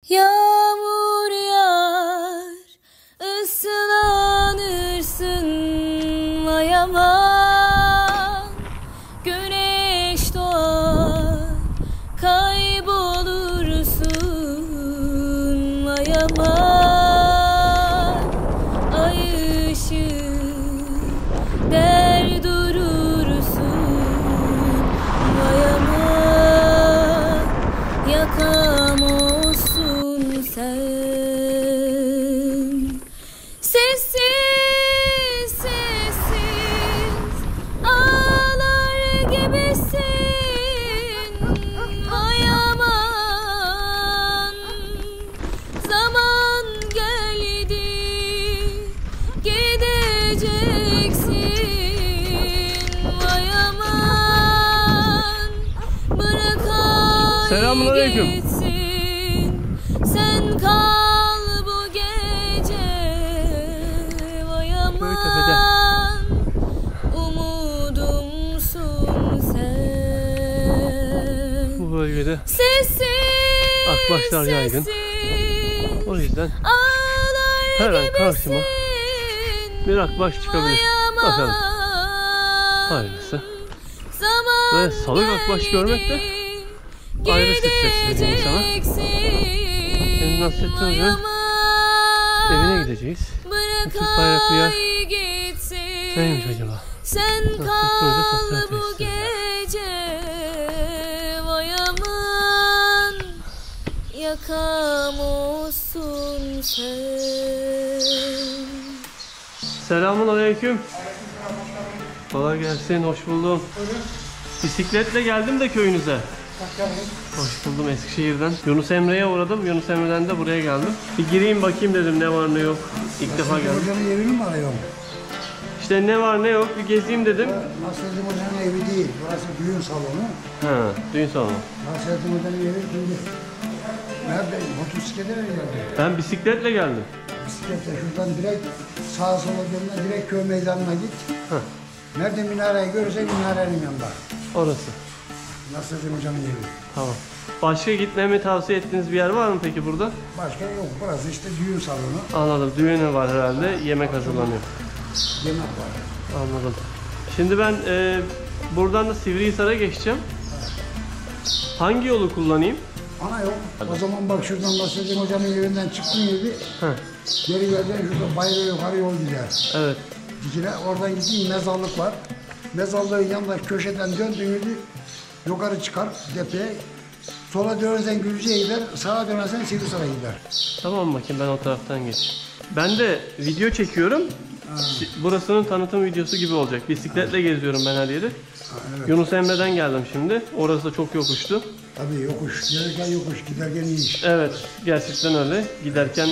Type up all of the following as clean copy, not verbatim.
Yağmur yağar, ıslanırsın yaman. Güneş doğar, kaybolursun yaman. Ay ışığı der durursun yaman. Yakam olsun sen. Sessiz sessiz ağlar gibisin vay aman. Zaman geldi gideceksin vay aman. Bırak Selamünaleyküm. gitsin, sen kal bu gece vay aman. Umudumsun sen. Bu bölgede Sessiz akbaşlar yaygın. sessiz O yüzden ağlar her an karşıma gibisin bir akbaş çıkabilir. vay Bakalım. aman. Hayırlısı. Zaman Ve salık akbaş görmek de ayrı stres veriyor insana. Şimdi Nasrettin Hoca'nın evine gideceğiz. Bu Türk bayraklı yer neymiş acaba? Sen Nasrettin Hoca kal sosyal bu tesisleri. gece vay aman. Yakam olsun sen. Selamünaleyküm. Kolay gelsin, hoş buldum. Bisikletle geldim de köyünüze. Hoş buldum Eskişehir'den. Yunus Emre'ye uğradım. Yunus Emre'den de buraya geldim. Bir gireyim bakayım dedim ne var ne yok. İlk defa geldim. Hoca'nın evini mi arıyorum? İşte ne var ne yok bir gezeyim dedim. Nasrettin Hoca'nın evi değil. Burası düğün salonu. Ha, düğün salonu. Nasrettin Hoca'nın evi şimdi. Nerede? Motosiklete mi geldi? Ben bisikletle geldim. Bisikletle şuradan direkt sağa sola dönme, direkt köy meydanına git. Heh. Nerede minareyi görürsen minarenin yanında. Orası. Nasrettin Hoca'nın evi. Tamam. Başka gitmemi tavsiye ettiğiniz bir yer var mı peki burada? Başka yok. Burası işte düğün salonu. Anladım. Düğünü var herhalde. Yemek hazırlanıyor. Yemek var. Anladım. Şimdi ben buradan da Sivrihisar'a geçeceğim. Hangi yolu kullanayım? Ana yok. O zaman bak şuradan Nasrettin Hoca'nın evinden çıktığın gibi Heh. geri geleceksin şurada bayrağı yukarı yol gider. Evet. Dikine oradan gideyim mezarlık var. Mezarlığın yanında köşeden döndüğünüzde yukarı çıkar tepeye. Sola dönersen Gülce'ye gider, sağa dönersen Sivrisar'a gider. Tamam bakayım ben o taraftan geçeyim. Ben de video çekiyorum. Burasının tanıtım videosu gibi olacak. Bisikletle geziyorum ben her yeri. Ha, evet. Yunus Emre'den geldim şimdi. Orası da çok yokuştu. Tabii yokuş, gelirken yokuş, giderken iyi iş. Evet, gerçekten öyle. Giderken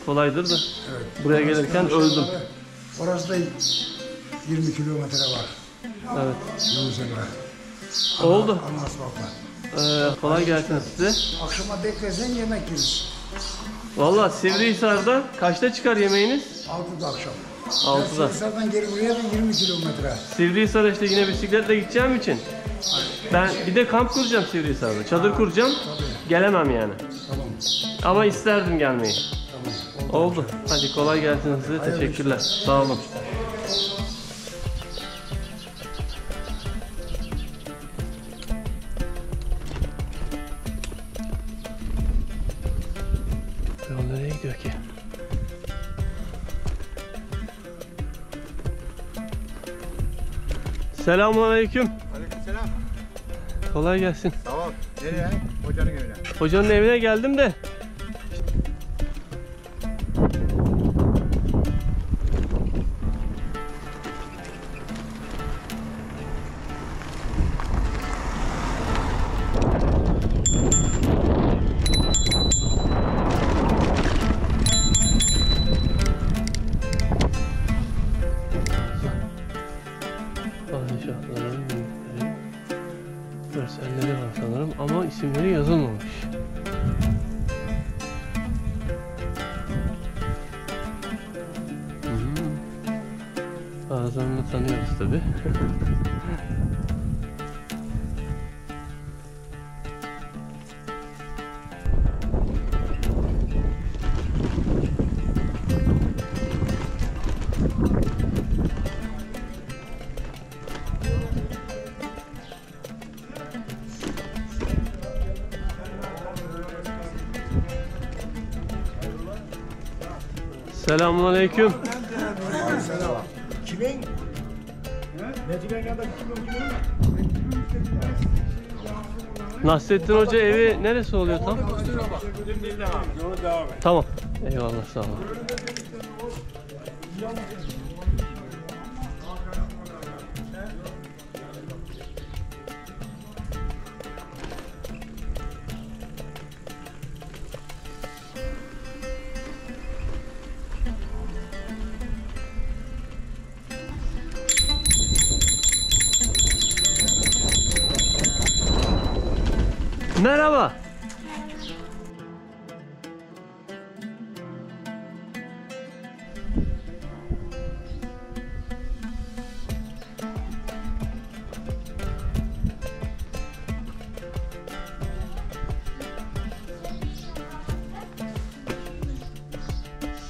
kolaydır da. Evet. Buraya gelirken öldüm. Orası da 20 kilometre var. Evet. Yunus Emre. Oldu. Ana asfaltla. Kolay gelsin size. Akşama beklersen yemek yeriz. Valla Sivrihisar'da kaçta çıkar yemeğiniz? 6'da akşam. 6'da. Sivrisar'dan geri buraya da 20 kilometre. Sivrihisar'a işte yine bisikletle gideceğim için. Ben bir de kamp kuracağım Sivrihisar'da. Çadır kuracağım. Gelemem yani. Tamam. Ama isterdim gelmeyi. Tamam. Oldu. Hadi kolay gelsin size. Teşekkürler. Sağ olun. Yol nereye gidiyor ki? Selamünaleyküm. Aleykümselam. Kolay gelsin. Tamam. Nereye? Hocanın evine. Hocanın evine geldim de. Padişahların büyükleri, görselleri var sanırım ama isimleri yazılmamış. Bazılarını tanıyoruz tabi. Selamünaleyküm. Kimin? Neticenin yanında kimin? Nasrettin Hoca evi neresi oluyor tam? Tamam. Eyvallah, sağ olun. Merhaba.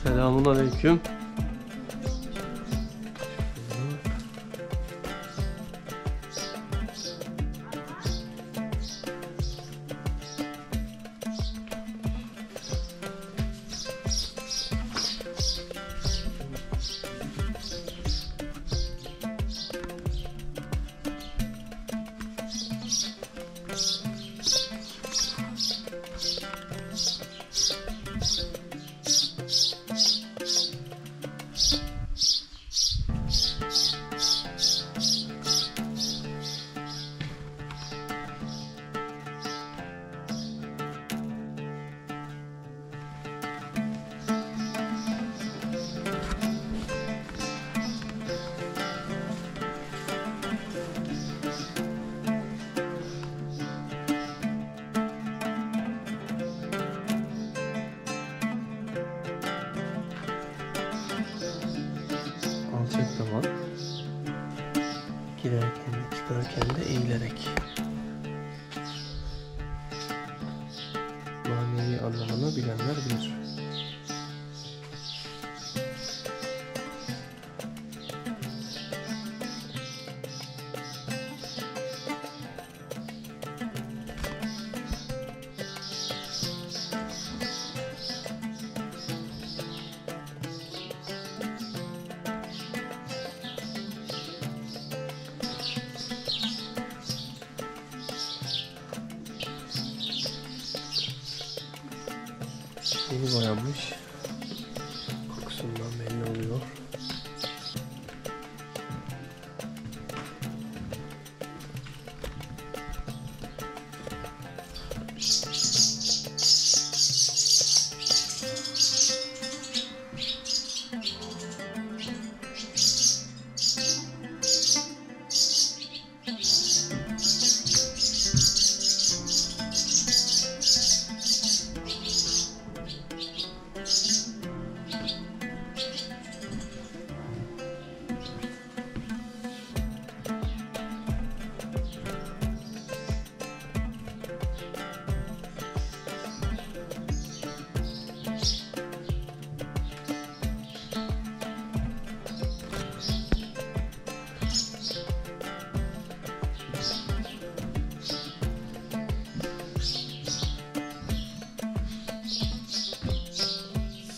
Selamünaleyküm. Alçak tavan. Girerken de çıkarken de eğilerek. Manevi anlamını bilenler bilir. Yeni boyanmış. Kokusundan belli oluyor.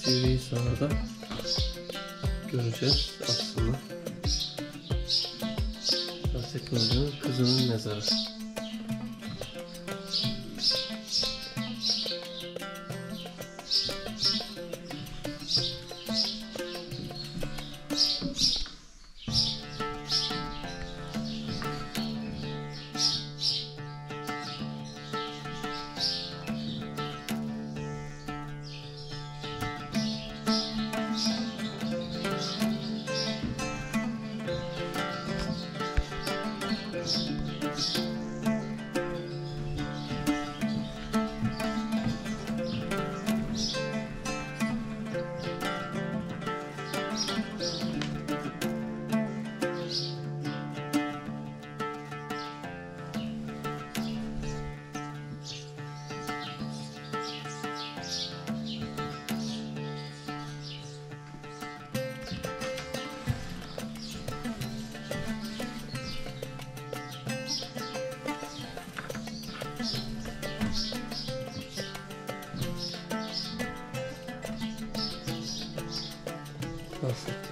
Sivrihisar'da göreceğiz aslında. Nasrettin Hoca'nın kızının mezarı.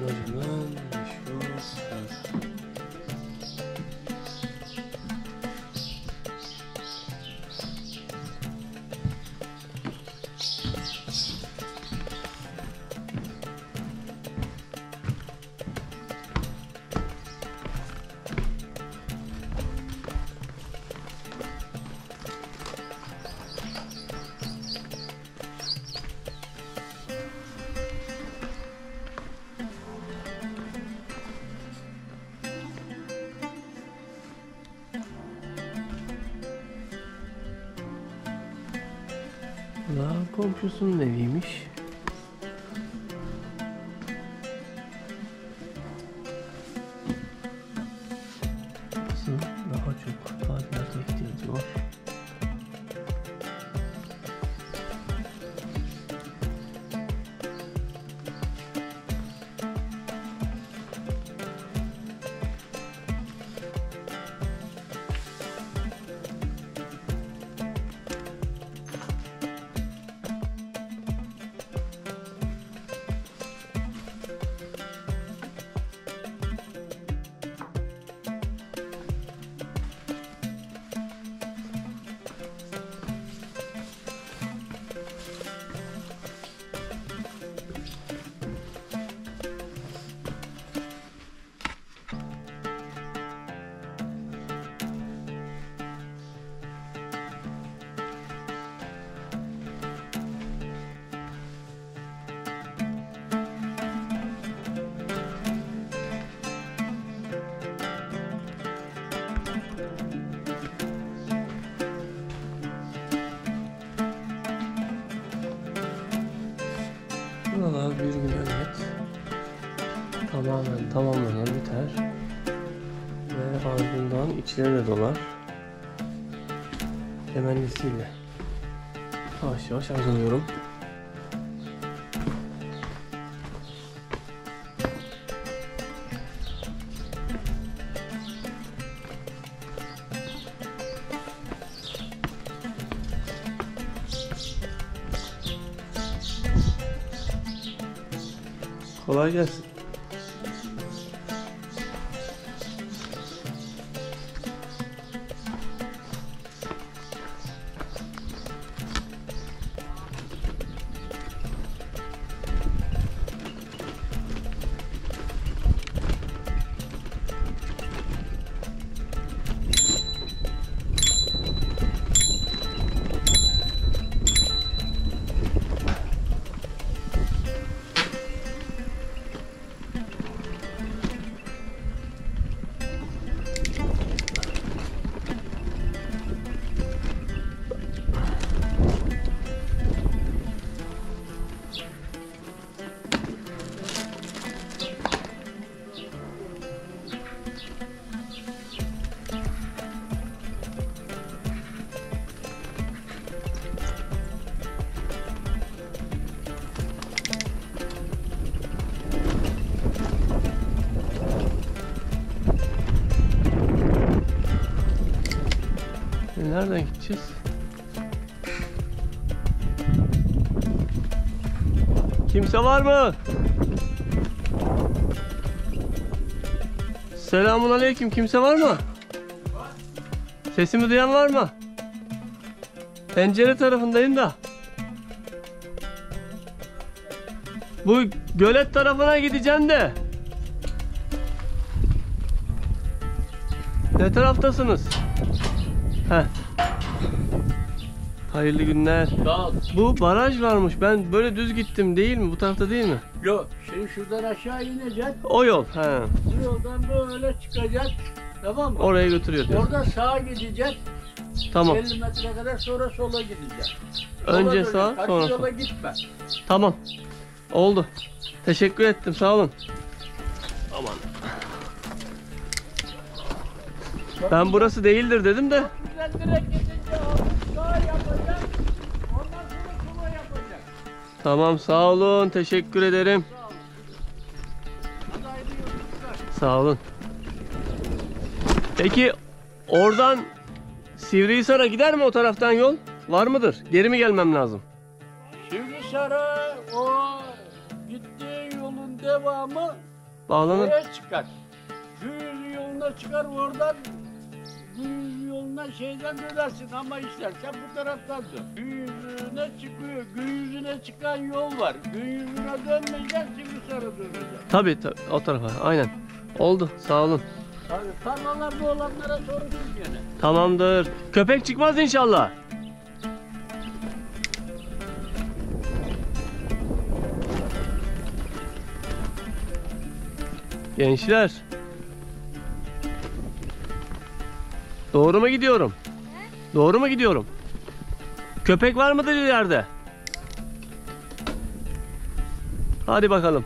Sınırından meşhur. Evet. Daha komşusunun eviymiş. Nasıl daha çok tadilata ihtiyacı var. Buralar bir gün elbet tamamen tamamlanır, biter ve ardından içleri de dolar temennisiyle. Yavaş yavaş arzulıyorum. Kolay gelsin. Nereden gideceğiz? Kimse var mı? Selamun aleyküm. Kimse var mı? Sesimi duyan var mı? Pencere tarafındayım da. Bu gölet tarafına gideceğim de. Ne taraftasınız? Heh. Hayırlı günler. Sağ ol. Bu baraj varmış. Ben böyle düz gittim değil mi? Bu tarafta değil mi? Yok, şimdi şuradan aşağı ineceksin. O yol. He. Bu yoldan böyle çıkacaksın. Tamam mı? Oraya götürüyor diyor. Orada sağa gideceksin. Tamam. 50 metre kadar sonra sola gideceksin. Önce Sola sağ, döneceksin. sonra Karşı sol. yola gitme. Tamam. Oldu. Teşekkür ettim. Sağ olun. Aman. Ben burası değildir dedim de. Güzel direkt gidince sağa yapacaksın. Ondan sonra sola yapacaksın. Tamam, sağ olun. Teşekkür ederim. Sağ ol. Hadi hayırlı yolculuklar. Sağ olun. Peki oradan Sivrihisar'a gider mi o taraftan yol? Var mıdır? Geri mi gelmem lazım? Şimdi Sara o gittiği yolun devamı Bağlanır. Şeye çıkar. Güyüzü yoluna çıkar oradan. Güyüzü yoluna şeyden dönersin ama istersen bu taraftan dön. Güyüzüne çıkıyor. Güyüzüne çıkan yol var. Güyüzüne dönmeyeceksin, Sivrisar'a döneceksin. Tabii o tarafa. Aynen. Oldu. Sağ olun. Tabii tarlalarda olanlara sorursun gene. Tamamdır. Köpek çıkmaz inşallah. Gençler. Doğru mu gidiyorum? Doğru mu gidiyorum? Köpek var mıdır ileride? Hadi bakalım.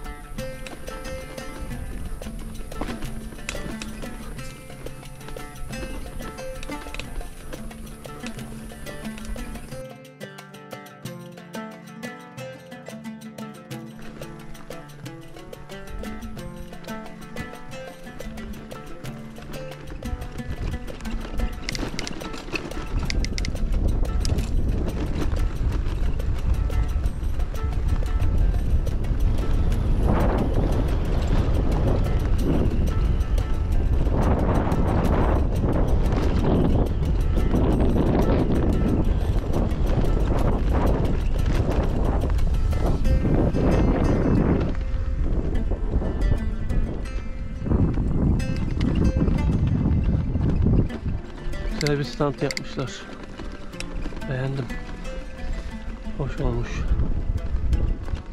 Güzel bir stand yapmışlar. Beğendim. Hoş olmuş.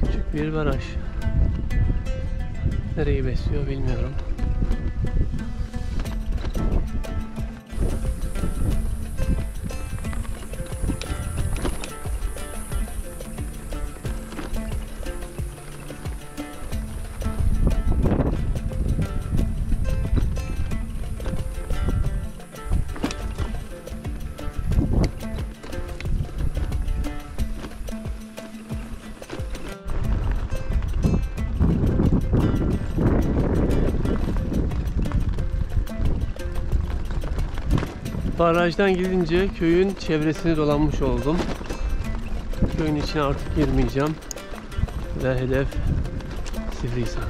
Küçük bir baraj. Nereyi besliyor bilmiyorum. Barajdan gidince köyün çevresini dolanmış oldum. Köyün içine artık girmeyeceğim. Ve hedef Sivrihisar.